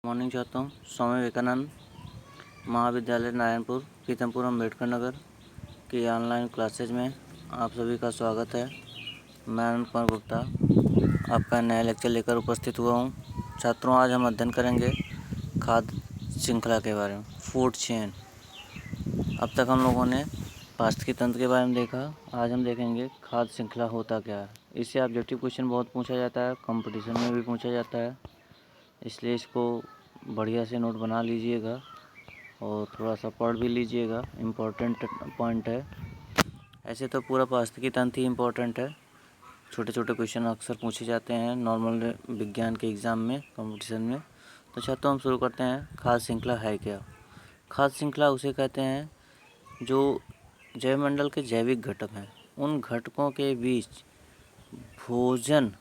Morning चाहता हूँ। स्वामी विवेकानंद महाविद्यालय नारायणपुर पीतमपुर अम्बेडकर नगर की ऑनलाइन क्लासेज में आप सभी का स्वागत है। मैं आनंद कुमार गुप्ता आपका नया लेक्चर लेकर उपस्थित हुआ हूँ। छात्रों, आज हम अध्ययन करेंगे खाद्य श्रृंखला के बारे में, फूड चेन। अब तक हम लोगों ने पारिस्थितिकी तंत्र के बारे में देखा। आज हम देखेंगे खाद्य श्रृंखला होता क्या है। इससे ऑब्जेक्टिव क्वेश्चन बहुत पूछा जाता है, कंपटीशन में भी पूछा जाता है, इसलिए इसको बढ़िया से नोट बना लीजिएगा और थोड़ा सा पढ़ भी लीजिएगा। इम्पोर्टेंट पॉइंट है। ऐसे तो पूरा पारिस्थितिकी तंत्र ही इम्पोर्टेंट है। छोटे छोटे क्वेश्चन अक्सर पूछे जाते हैं नॉर्मल विज्ञान के एग्ज़ाम में, कंपटीशन में। तो छात्रों, हम शुरू करते हैं। खाद्य श्रृंखला है क्या? खाद्य श्रृंखला उसे कहते हैं जो जैवमंडल के जैविक घटक हैं, उन घटकों के बीच भोजन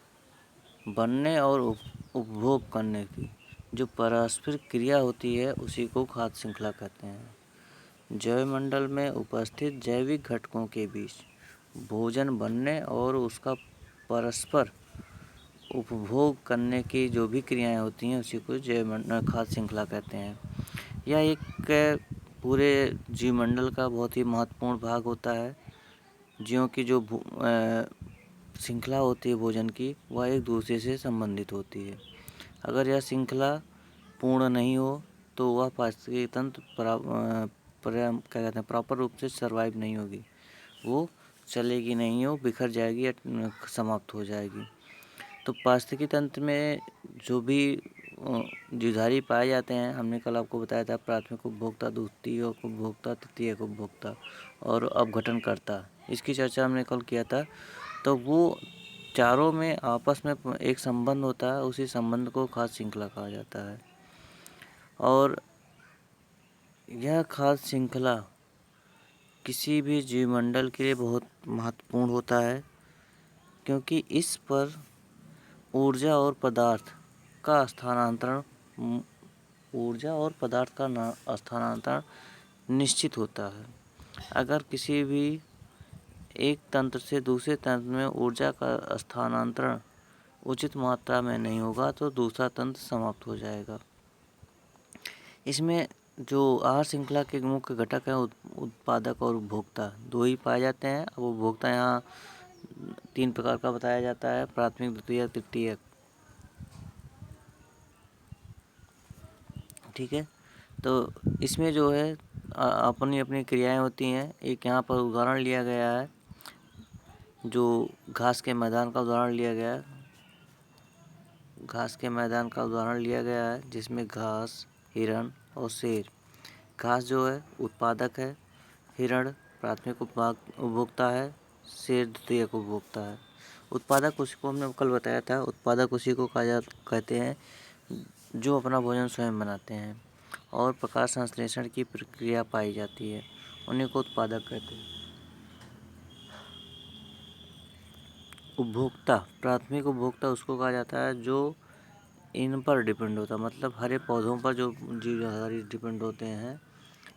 बनने और उपभोग करने की जो परस्पर क्रिया होती है, उसी को खाद्य श्रृंखला कहते हैं। जैवमंडल में उपस्थित जैविक घटकों के बीच भोजन बनने और उसका परस्पर उपभोग करने की जो भी क्रियाएं होती हैं, उसी को जैवमंडल खाद्य श्रृंखला कहते हैं। यह एक पूरे जीवमंडल का बहुत ही महत्वपूर्ण भाग होता है। जीवों की जो श्रृंखला होती है भोजन की, वह एक दूसरे से संबंधित होती है। अगर यह श्रृंखला पूर्ण नहीं हो तो वह पारिस्थितिकी तंत्र प्रॉपर रूप से सर्वाइव नहीं होगी, वो चलेगी नहीं, हो बिखर जाएगी या समाप्त हो जाएगी। तो पारिस्थितिकी तंत्र में जो भी जीवधारी पाए जाते हैं, हमने कल आपको बताया था, प्राथमिक उपभोक्ता, द्वितीय उपभोक्ता, तृतीयक उपभोक्ता और अपघटनकर्ता। इसकी चर्चा हमने कल किया था। तो वो चारों में आपस में एक संबंध होता है, उसी संबंध को खाद्य श्रृंखला कहा जाता है। और यह खाद्य श्रृंखला किसी भी जीवमंडल के लिए बहुत महत्वपूर्ण होता है, क्योंकि इस पर ऊर्जा और पदार्थ का स्थानांतरण निश्चित होता है। अगर किसी भी एक तंत्र से दूसरे तंत्र में ऊर्जा का स्थानांतरण उचित मात्रा में नहीं होगा तो दूसरा तंत्र समाप्त हो जाएगा। इसमें जो आहार श्रृंखला के मुख्य घटक हैं, उत्पादक और उपभोक्ता, दो ही पाए जाते हैं। अब उपभोक्ता यहाँ 3 प्रकार का बताया जाता है: प्राथमिक, द्वितीयक, तृतीयक। ठीक है, तो इसमें जो है अपनी अपनी क्रियाएं होती हैं। एक यहाँ पर उदाहरण लिया गया है, जो घास के मैदान का उदाहरण लिया गया है। घास के मैदान का उदाहरण लिया गया है, जिसमें घास, हिरण और शेर। घास जो है उत्पादक है, हिरण प्राथमिक उपभोक्ता है, शेर द्वितीयक उपभोक्ता है। उत्पादक उसी को हमने कल बताया था, उत्पादक उसी को कहते हैं जो अपना भोजन स्वयं बनाते हैं और प्रकाश संश्लेषण की प्रक्रिया पाई जाती है, उन्हीं को उत्पादक कहते हैं। उपभोक्ता, प्राथमिक उपभोक्ता उसको कहा जाता है जो इन पर डिपेंड होता है, मतलब हरे पौधों पर जो जीवधारी डिपेंड होते हैं,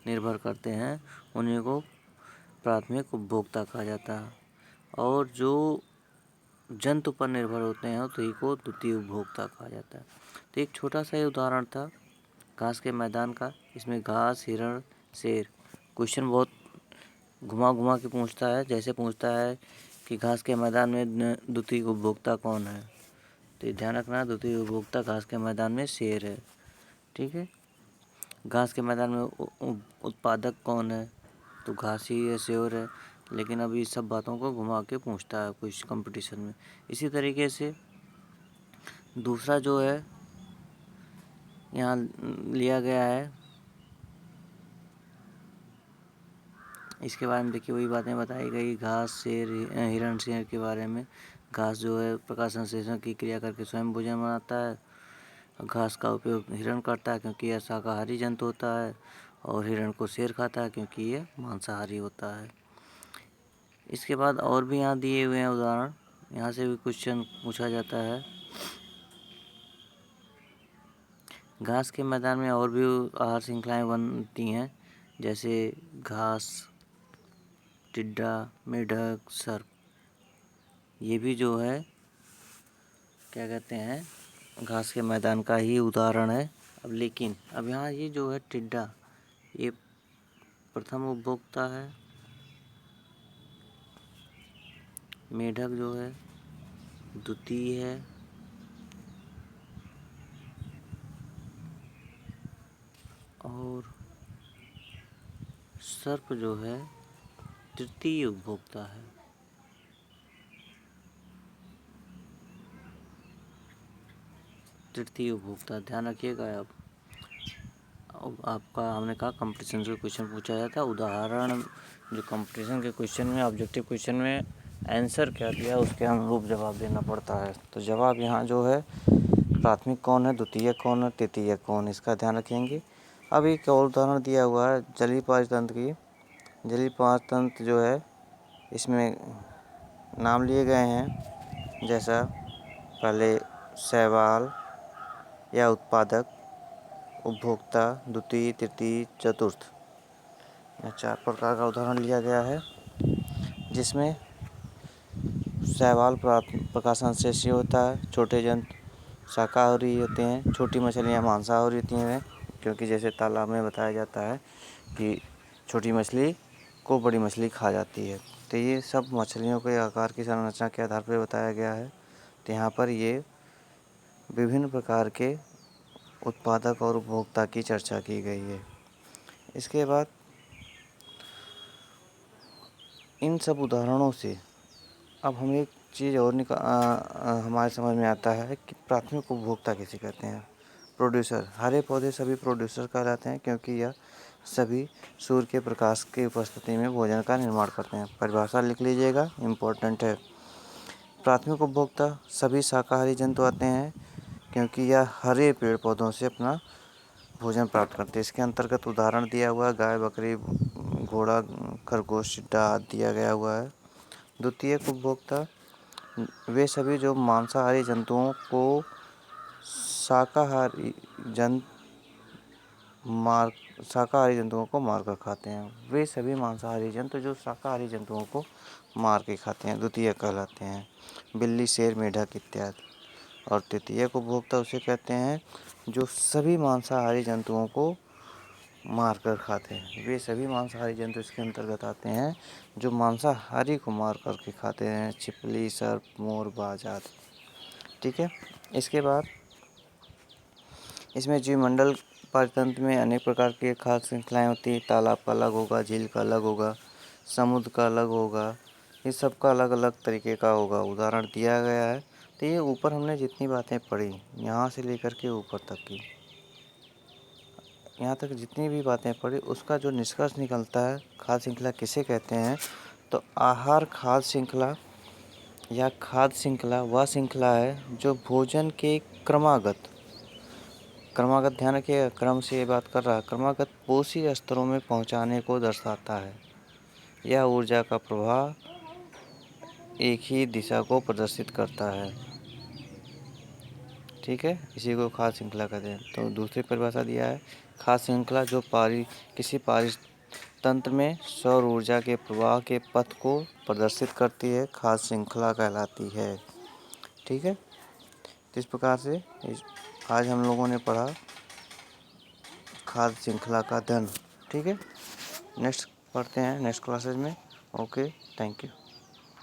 निर्भर करते हैं, उन्हीं को प्राथमिक उपभोक्ता कहा जाता है। और जो जंतु पर निर्भर होते हैं, तो ही को द्वितीय उपभोक्ता कहा जाता है। तो एक छोटा सा ही उदाहरण था घास के मैदान का। इसमें घास, हिरण, शेर। क्वेश्चन बहुत घुमा घुमा के पूछता है, जैसे पूछता है कि घास के मैदान में द्वितीय उपभोक्ता कौन है, तो ध्यान रखना, द्वितीय उपभोक्ता घास के मैदान में शेर है। ठीक है, घास के मैदान में उत्पादक कौन है, तो घास ही है, शेर है। लेकिन अभी इस सब बातों को घुमा के पूछता है कुछ कंपटीशन में। इसी तरीके से दूसरा जो है यहाँ लिया गया है, इसके बारे में देखिए, वही बातें बताई गई। घास, शेर, हिरण, शेर के बारे में। घास जो है प्रकाश संश्लेषण की क्रिया करके स्वयं भोजन बनाता है। घास का उपयोग हिरण करता है क्योंकि यह शाकाहारी जंतु होता है, और हिरण को शेर खाता है क्योंकि यह मांसाहारी होता है। इसके बाद और भी यहाँ दिए हुए हैं उदाहरण, यहाँ से भी क्वेश्चन पूछा जाता है। घास के मैदान में और भी आहार श्रृंखलाएँ बनती हैं, जैसे घास, टिड्डा, मेढक, सर्प। ये भी जो है क्या कहते हैं, घास के मैदान का ही उदाहरण है। अब लेकिन अब यहाँ ये जो है टिड्डा, ये प्रथम उपभोक्ता है, मेढक जो है द्वितीय है, और सर्प जो है तृतीय उपभोक्ता है। तृतीय उपभोक्ता ध्यान रखिएगा आप। अब आपका हमने कहा कंपटीशन से क्वेश्चन पूछा जाता है, उदाहरण जो कंपटीशन के क्वेश्चन में ऑब्जेक्टिव क्वेश्चन में आंसर क्या दिया उसके अनुरूप जवाब देना पड़ता है। तो जवाब यहाँ जो है प्राथमिक कौन है, द्वितीय कौन है, तृतीय कौन, इसका ध्यान रखेंगे। अब एक और उदाहरण दिया हुआ है जलीय पाचन तंत्र की। जलीय पाचन तंत्र जो है इसमें नाम लिए गए हैं, जैसा पहले शैवाल या उत्पादक, उपभोक्ता, द्वितीय, तृतीय, चतुर्थ, यह 4 प्रकार का उदाहरण लिया गया है, जिसमें शैवाल प्रकाश संश्लेषी होता है, छोटे जंतु शाकाहारी होते हैं, छोटी मछलियाँ मांसाहारी होती हैं, क्योंकि जैसे तालाब में बताया जाता है कि छोटी मछली को बड़ी मछली खा जाती है। तो ये सब मछलियों के आकार की संरचना के आधार पर बताया गया है। तो यहाँ पर ये विभिन्न प्रकार के उत्पादक और उपभोक्ता की चर्चा की गई है। इसके बाद इन सब उदाहरणों से अब हम एक चीज़ और हमारे समझ में आता है कि प्राथमिक उपभोक्ता किसे कहते हैं। प्रोड्यूसर, हरे पौधे सभी प्रोड्यूसर कहलाते हैं, क्योंकि यह सभी सूर्य के प्रकाश की उपस्थिति में भोजन का निर्माण करते हैं। परिभाषा लिख लीजिएगा, इम्पोर्टेंट है। प्राथमिक उपभोक्ता सभी शाकाहारी जंतु आते हैं, क्योंकि यह हरे पेड़ पौधों से अपना भोजन प्राप्त करते हैं। इसके अंतर्गत उदाहरण दिया हुआ है गाय, बकरी, घोड़ा, खरगोश, चींटा आदि दिया गया हुआ है। द्वितीय उपभोक्ता वे सभी जो मांसाहारी जंतुओं को शाकाहारी जंतुओं को मारकर खाते हैं। वे सभी मांसाहारी जंतु जो शाकाहारी जंतुओं को मार के खाते हैं, द्वितीय कहलाते हैं। बिल्ली, शेर, मेढक इत्यादि। और तृतीय उपभोक्ता उसे कहते हैं जो सभी मांसाहारी जंतुओं को मारकर खाते हैं। वे सभी मांसाहारी जंतु इसके अंतर्गत आते हैं जो मांसाहारी को मार करके खाते हैं, छिपली, सर्प, मोर, बाज आदि। ठीक है। इसके बाद इसमें जीवमंडल पाचतंत्र में अनेक प्रकार की खाद्य श्रृंखलाएँ होती हैं। तालाब का अलग होगा, झील का अलग होगा, समुद्र का अलग होगा, इस सब का अलग अलग तरीके का होगा। उदाहरण दिया गया है। तो ये ऊपर हमने जितनी बातें पढ़ी, यहाँ से लेकर के ऊपर तक की, यहाँ तक जितनी भी बातें पढ़ी, उसका जो निष्कर्ष निकलता है खाद्य श्रृंखला किसे कहते हैं, तो आहार खाद्य श्रृंखला या खाद्य श्रृंखला वह श्रृंखला है जो भोजन के क्रमागत ध्यान रखिएगा, क्रम से ये बात कर रहा है, क्रमागत पोषी स्तरों में पहुँचाने को दर्शाता है। यह ऊर्जा का प्रवाह एक ही दिशा को प्रदर्शित करता है। ठीक है, इसी को खाद्य श्रृंखला कहते हैं। तो दूसरी परिभाषा दिया है, खाद्य श्रृंखला जो किसी पारितंत्र में सौर ऊर्जा के प्रवाह के पथ को प्रदर्शित करती है, खाद्य श्रृंखला कहलाती है। ठीक है, तो इस प्रकार से आज हम लोगों ने पढ़ा खाद्य श्रृंखला का अध्ययन। ठीक है, नेक्स्ट पढ़ते हैं नेक्स्ट क्लासेज में। Okay, thank you.